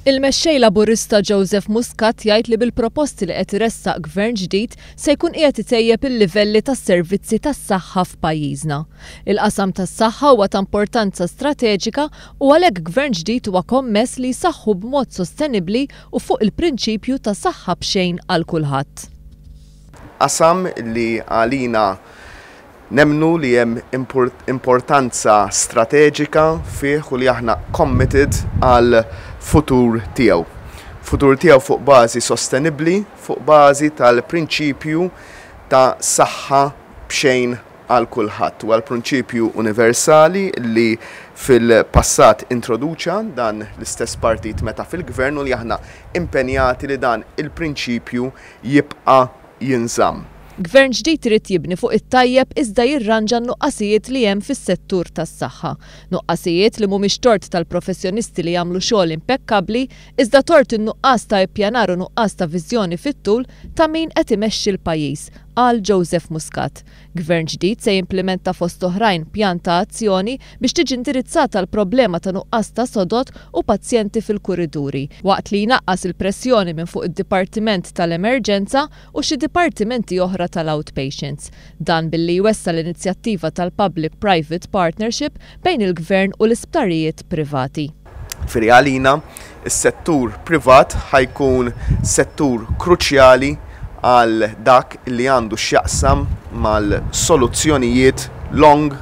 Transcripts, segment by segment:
Il-mexxej Laburista Joseph Muscat jgħid li bil-proposti li qed iressaq gvern ġdid se jkun qiegħed itejjeb il-livelli tas-servizzi tas-saħħa f'pajjiżna. Il-qasam tas-saħħa huwa ta' importanza strateġika u għalhekk gvern ġdid huwa kommess li jsaħħu b'mod sostenibbli u fuq il-prinċipju ta' saħħa b'xejn għal kulħadd. Qasam li għalina nemnu li hemm importanza strateġika fih u li aħna committed għal futur tiegħu. Futur tiegħu fuq bażi sostenibbli, fuq bażi tal-prinċipju ta' saħħa b'xejn għal kulħadd u għall-prinċipju universali li fil-passat introduċa dan l-istess partit meta fil-gvern u li aħna impenjati li dan il-prinċipju jibqa' jinżamm. Gvern ġdid irid jibni fuq it-tajjeb iżda jirranġa n-nuqqasijiet li hemm fis-settur tas-saħħa. Nuqqasijiet li mhumiex tort tal-professjonisti li jagħmlu xogħol impekkabbli, iżda tort in-nuqqas ta' ippjanar u nuqqas ta' viżjoni fit-tul ta' min qed imexxi l-pajjiż, qal Joseph Muscat. Gvern ġdid se jimplementa fost oħrajn pjan ta' azzjoni biex tiġi indirizzata l-problema ta' nuqqas ta' sodod u pazjenti fil-kuriduri, waqt li jnaqqas il-pressjoni minn fuq id-Dipartiment tal-Emerġenza u xi dipartimenti oħra tal-outpatients. Dan billi jwessa l-inizjattiva tal-Public-Private Partnership bejn il-Gvern u l-isptarijiet privati. Fir-realina, is-settur privat ħajkun settur kruċjali għal dak li għandu x'jaqsam mal-soluzzjonijiet long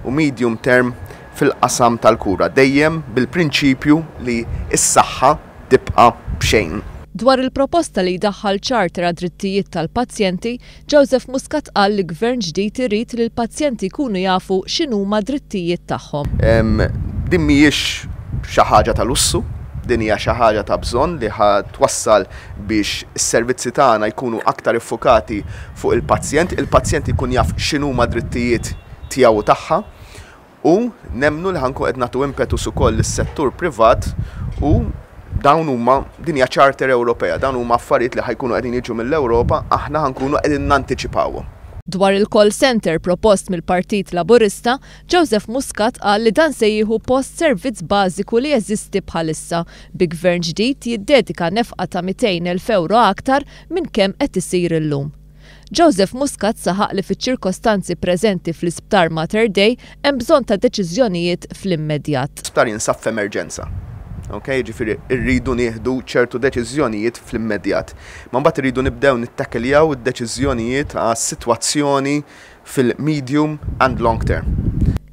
u medium term fil-qasam tal-kura, dejjem bil-prinċipju li s-saħħa tibqa' b'xejn. Dwar il-proposta li jdaħħal charter għad drittijiet tal-pazjenti, Joseph Muscat qal li gvern ġdid irid li l-pazjenti jkunu jafu x'inhuma drittijiet tagħhom. Din mhijiex xi ħaġa ta' lussu, din hija xi ħaġa ta' bżonn li twassal biex is-servizzi tagħna jkunu aktar iffokati fuq il-pazjent ikun jaf x'inhuma drittijiet tiegħu tagħha u nemmnu li ħankun qed nagħtu impetus ukoll lis-settur privat u dawn huma din hija charter Ewropea, dawn huma affarijiet li ħajkunu qegħdin jiġu mill-Ewropa, aħna ħankunu qegħdin nantiċipawhom. Dwar il-call center propost mill-Partit Laburista, Joseph Muscat qal li dan se jieħu post servizz bażiku li jeżisti bħalissa bi gvern ġdid jiddedika nefqa ta' 200,000 euro aktar minn kemm qed isir illum. Joseph Muscat saħaq li fiċ-ċirkostanzi preżenti fl-Isptar Mater Dei hemm bżonn ta' deċiżjonijiet fl-immedjat. Isptar jinsab f'emerġenza. Ġifieri rridu nieħdu ċertu deċiżjonijiet fl-immedjat. Ma mbagħad irridu nibdew nittakkeljaw id-deċiżjonijiet għas-sitwazzjoni fil-medium and long term.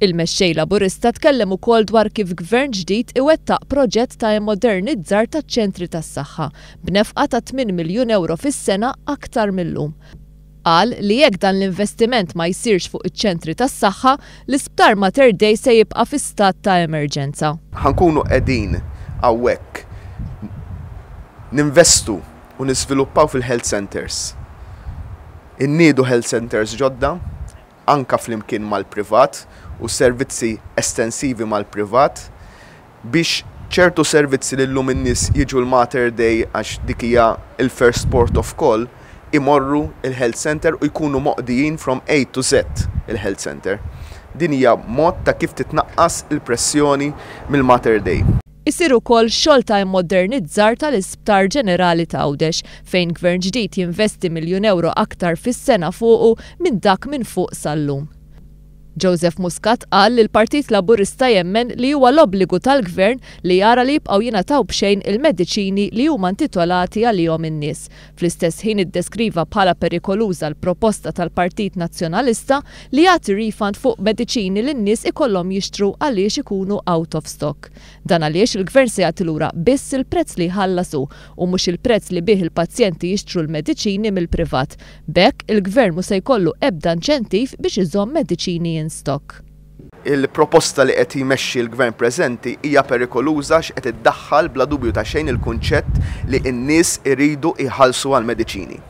Il-mexxej Laburista tkellem ukoll dwar kif gvern ġdid iwettaq proġett ta' immodernizzar taċ-ċentri tas-saħħa b'nefqa ta' 8 miljun euro fis-sena aktar millum. Qal li jekk dan l-investiment ma jsirx fuq iċ-ċentri tas-saħħa, l-Isptar Mater Dei se jibqa' fi stat ta' emerġenza. Ħankunu qegħdin hawnhekk ninvestu u nisviluppaw fil-health centers. Inniedu health centers ġodda anka flimkien mal-privat u servizzi estensivi mal-privat biex ċertu servizzi li llum in-nies jiġu l-Mater Dei għax dik hija il-first port of call imorru il-health center u jkunu moqdijin from A to Z il-health center. Din hija mod ta' kif titnaqqas il-pressjoni mill-Mater Dei. Isir ukoll xogħol ta' immodernizzar tal-Isptar Ġenerali ta' Għawdex fejn gvern ġdid jinvesti €1 miljun aktar fis-sena fuqu minn dak minn fuq sal-lum. Joseph Muscat qal li l-Partit Laburista jemmen li huwa l-obbligu tal-Gvern li jara li jibqgħu jingħataw b'xejn il-mediċini li huma intitolati għalihom in-nies. Fl-istess ħin iddeskriva bħala perikoluża l-proposta tal-Partit Nazzjonalista li jagħti refund fuq mediċini li n-nies ikollhom jixtru għaliex ikunu out of stock. Dan għaliex il-Gvern se jagħti lura biss il-prezz li jħallasu u mhux il-prezz li bih il-pazjenti jixtru l-mediċini mill-privat. B'hekk il-Gvern mhux se jkollu ebda inċentiv biex iżomm mediċini in stock. Il-proposta li qed jmexxi l-Gvern preżenti hija perikoluża x'qed iddaħħal bla dubju ta' xejn il-kunċett li n-nies iridu jħallsu għall-mediċini.